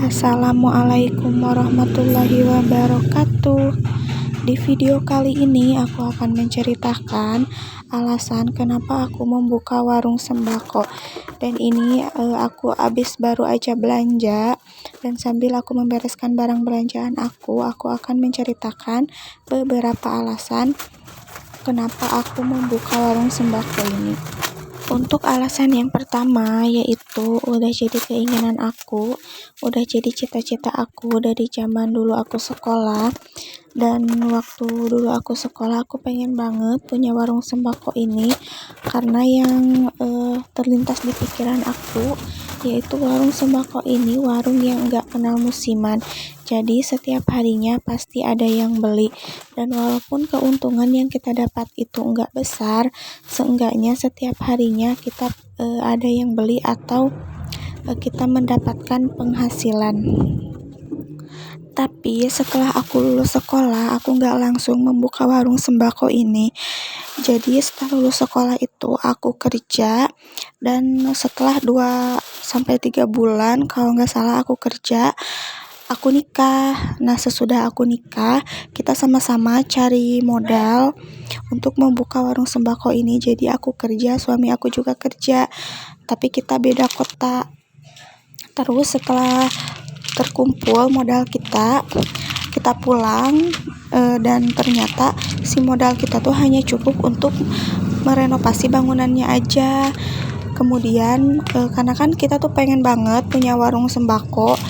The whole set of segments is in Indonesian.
Assalamualaikum warahmatullahi wabarakatuh. Di video kali ini aku akan menceritakan alasan kenapa aku membuka warung sembako. Dan ini aku baru aja belanja, dan sambil aku membereskan barang belanjaan aku akan menceritakan beberapa alasan kenapa aku membuka warung sembako ini. Untuk alasan yang pertama yaitu udah jadi keinginan aku, udah jadi cita-cita aku dari zaman dulu aku sekolah. Dan waktu dulu aku sekolah aku pengen banget punya warung sembako ini, karena yang terlintas di pikiran aku yaitu warung sembako ini warung yang gak kenal musiman. Jadi setiap harinya pasti ada yang beli, dan walaupun keuntungan yang kita dapat itu enggak besar, seenggaknya setiap harinya kita ada yang beli atau kita mendapatkan penghasilan. Tapi setelah aku lulus sekolah, aku nggak langsung membuka warung sembako ini. Jadi setelah lulus sekolah itu aku kerja, dan setelah 2-3 bulan kalau nggak salah aku kerja, aku nikah. Nah, sesudah aku nikah, kita sama-sama cari modal untuk membuka warung sembako ini. Jadi aku kerja, suami aku juga kerja, tapi kita beda kota. Terus setelah terkumpul modal kita pulang, dan ternyata si modal kita tuh hanya cukup untuk merenovasi bangunannya aja. Kemudian karena kan kita tuh pengen banget punya warung sembako,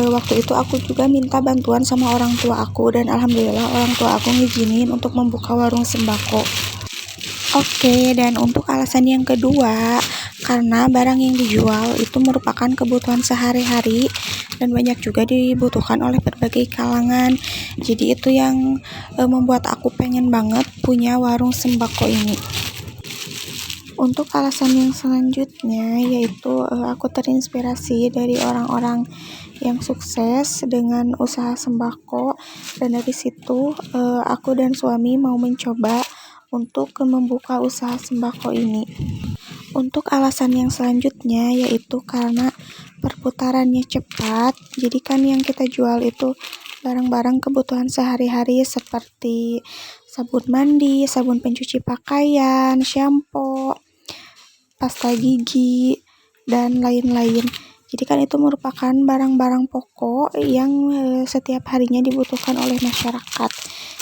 waktu itu aku juga minta bantuan sama orang tua aku, dan alhamdulillah orang tua aku ngizinin untuk membuka warung sembako. Oke, dan untuk alasan yang kedua, karena barang yang dijual itu merupakan kebutuhan sehari-hari dan banyak juga dibutuhkan oleh berbagai kalangan. Jadi itu yang membuat aku pengen banget punya warung sembako ini. Untuk alasan yang selanjutnya yaitu aku terinspirasi dari orang-orang yang sukses dengan usaha sembako, dan dari situ aku dan suami mau mencoba untuk membuka usaha sembako ini. Untuk alasan yang selanjutnya yaitu karena perputarannya cepat. Jadi kan yang kita jual itu barang-barang kebutuhan sehari-hari seperti sabun mandi, sabun pencuci pakaian, shampoo, pasta gigi, dan lain-lain. Jadi kan itu merupakan barang-barang pokok yang setiap harinya dibutuhkan oleh masyarakat.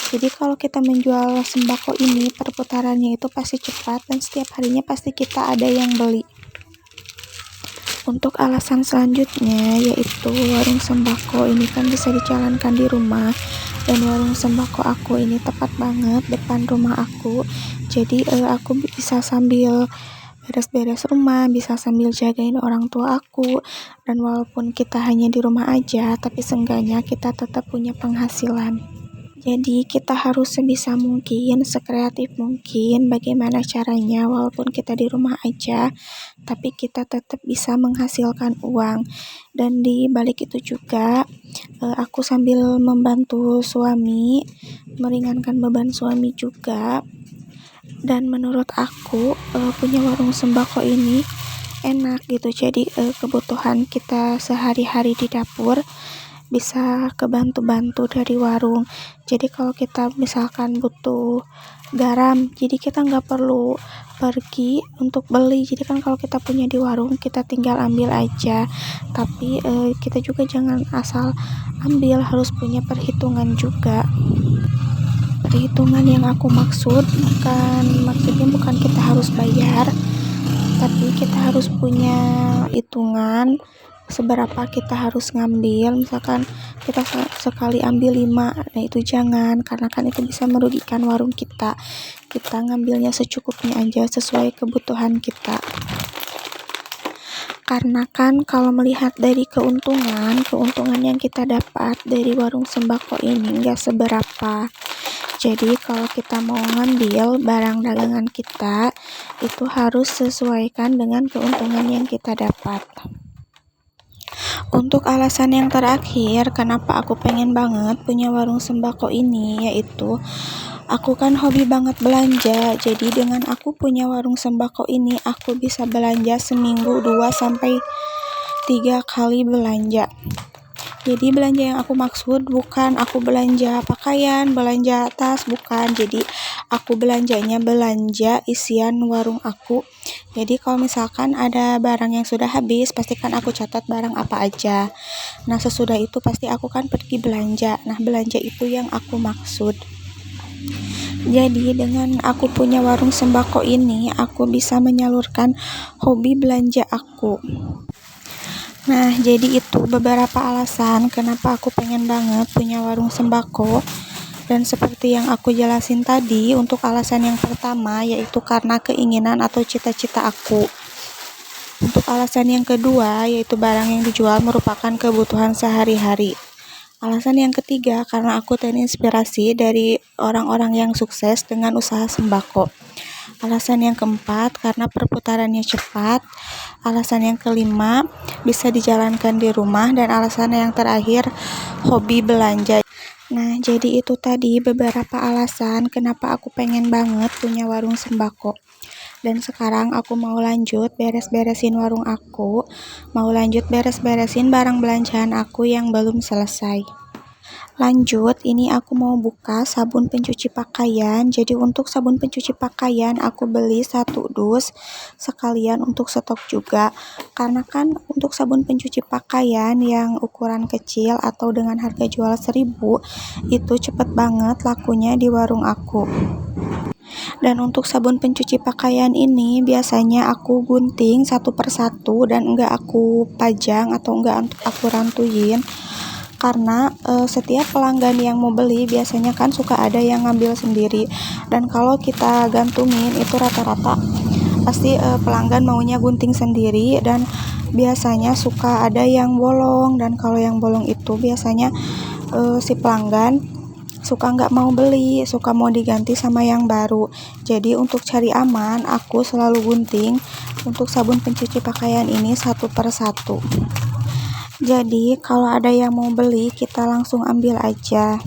Jadi kalau kita menjual sembako ini, perputarannya itu pasti cepat dan setiap harinya pasti kita ada yang beli. Untuk alasan selanjutnya yaitu warung sembako ini kan bisa dijalankan di rumah, dan warung sembako aku ini tepat banget depan rumah aku. Jadi aku bisa sambil beres-beres rumah, bisa sambil jagain orang tua aku, dan walaupun kita hanya di rumah aja, tapi seenggaknya kita tetap punya penghasilan. Jadi kita harus sebisa mungkin, sekreatif mungkin bagaimana caranya walaupun kita di rumah aja, tapi kita tetap bisa menghasilkan uang. Dan di balik itu juga aku sambil membantu suami, meringankan beban suami juga. Dan menurut aku punya warung sembako ini enak gitu. Jadi kebutuhan kita sehari-hari di dapur bisa kebantu-bantu dari warung. Jadi kalau kita misalkan butuh garam, jadi kita nggak perlu pergi untuk beli. Jadi kan kalau kita punya di warung, kita tinggal ambil aja. Tapi kita juga jangan asal ambil, harus punya perhitungan juga. Perhitungan yang aku maksudnya bukan kita harus bayar, tapi kita harus punya hitungan seberapa kita harus ngambil. Misalkan kita sekali ambil 5, nah itu jangan, karena kan itu bisa merugikan warung kita. Kita ngambilnya secukupnya aja sesuai kebutuhan kita. Karena kan kalau melihat dari keuntungan yang kita dapat dari warung sembako ini nggak seberapa. Jadi kalau kita mau ngambil barang dagangan kita, itu harus sesuaikan dengan keuntungan yang kita dapat. Untuk alasan yang terakhir, kenapa aku pengen banget punya warung sembako ini, yaitu aku kan hobi banget belanja. Jadi dengan aku punya warung sembako ini, aku bisa belanja seminggu 2-3 3 kali belanja. Jadi belanja yang aku maksud bukan aku belanja pakaian, belanja tas, bukan. Jadi aku belanjanya belanja isian warung aku. Jadi kalau misalkan ada barang yang sudah habis, pastikan aku catat barang apa aja. Nah, sesudah itu pasti aku kan pergi belanja. Nah, belanja itu yang aku maksud. Jadi dengan aku punya warung sembako ini, aku bisa menyalurkan hobi belanja aku. Nah, jadi itu beberapa alasan kenapa aku pengen banget punya warung sembako. Dan seperti yang aku jelasin tadi, untuk alasan yang pertama yaitu karena keinginan atau cita-cita aku. Untuk alasan yang kedua yaitu barang yang dijual merupakan kebutuhan sehari-hari. Alasan yang ketiga karena aku terinspirasi dari orang-orang yang sukses dengan usaha sembako. Alasan yang keempat karena perputarannya cepat. Alasan yang kelima bisa dijalankan di rumah. Dan alasan yang terakhir hobi belanja. Nah, jadi itu tadi beberapa alasan kenapa aku pengen banget punya warung sembako. Dan sekarang aku mau lanjut beres-beresin warung aku, mau lanjut beres-beresin barang belanjaan aku yang belum selesai. Lanjut, ini aku mau buka sabun pencuci pakaian. Jadi untuk sabun pencuci pakaian aku beli 1 dus sekalian untuk stok juga. Karena kan untuk sabun pencuci pakaian yang ukuran kecil atau dengan harga jual 1.000 itu cepet banget lakunya di warung aku. Dan untuk sabun pencuci pakaian ini biasanya aku gunting satu persatu dan enggak aku pajang atau enggak aku rantuin. Karena setiap pelanggan yang mau beli biasanya kan suka ada yang ngambil sendiri, dan kalau kita gantungin itu rata-rata pasti pelanggan maunya gunting sendiri, dan biasanya suka ada yang bolong, dan kalau yang bolong itu biasanya si pelanggan suka nggak mau beli, suka mau diganti sama yang baru. Jadi untuk cari aman aku selalu gunting untuk sabun pencuci pakaian ini satu persatu. Jadi kalau ada yang mau beli kita langsung ambil aja.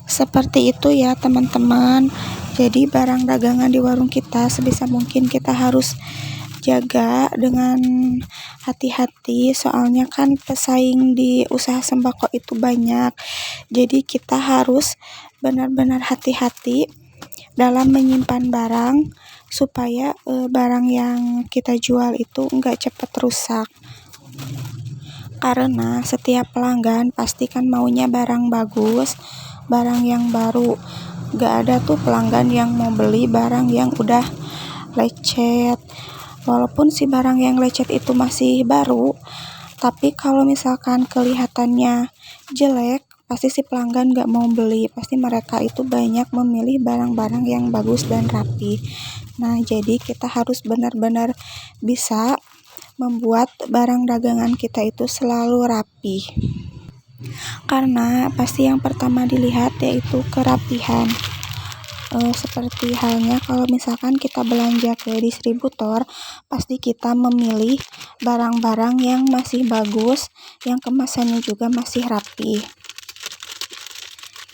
Seperti itu ya teman-teman. Jadi barang dagangan di warung kita sebisa mungkin kita harus jaga dengan hati-hati, soalnya kan pesaing di usaha sembako itu banyak. Jadi kita harus benar-benar hati-hati dalam menyimpan barang supaya barang yang kita jual itu enggak cepat rusak. Karena setiap pelanggan pasti kan maunya barang bagus, barang yang baru. Gak ada tuh pelanggan yang mau beli barang yang udah lecet. Walaupun si barang yang lecet itu masih baru, tapi kalau misalkan kelihatannya jelek, pasti si pelanggan gak mau beli. Pasti mereka itu banyak memilih barang-barang yang bagus dan rapi. Nah, jadi kita harus benar-benar bisa membuat barang dagangan kita itu selalu rapi. Karena pasti yang pertama dilihat yaitu kerapihan. Seperti halnya kalau misalkan kita belanja ke distributor, pasti kita memilih barang-barang yang masih bagus, yang kemasannya juga masih rapi.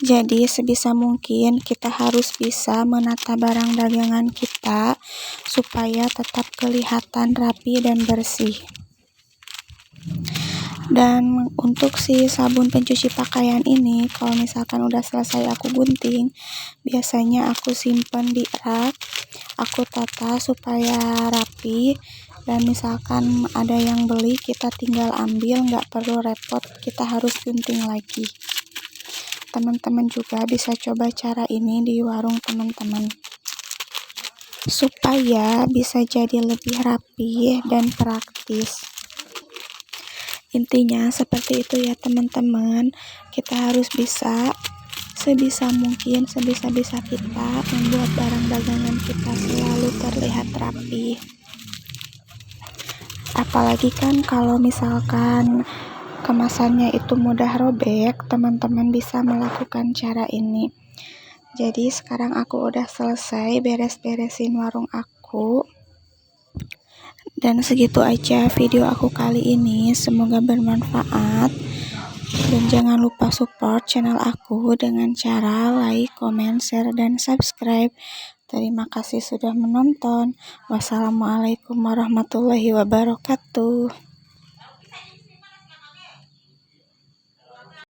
Jadi sebisa mungkin kita harus bisa menata barang dagangan kita supaya tetap kelihatan rapi dan bersih. Dan untuk si sabun pencuci pakaian ini, kalau misalkan udah selesai aku gunting, biasanya aku simpan di rak, aku tata supaya rapi, dan misalkan ada yang beli kita tinggal ambil, nggak perlu repot kita harus gunting lagi. Teman-teman juga bisa coba cara ini di warung teman-teman supaya bisa jadi lebih rapi dan praktis. Intinya seperti itu ya teman-teman, kita harus bisa sebisa mungkin, sebisa-bisa kita membuat barang dagangan kita selalu terlihat rapi. Apalagi kan kalau misalkan kemasannya itu mudah robek, teman-teman bisa melakukan cara ini. Jadi sekarang aku udah selesai beres-beresin warung aku. Dan segitu aja video aku kali ini, semoga bermanfaat. Dan jangan lupa support channel aku dengan cara like, comment, share, dan subscribe. Terima kasih sudah menonton. Wassalamualaikum warahmatullahi wabarakatuh.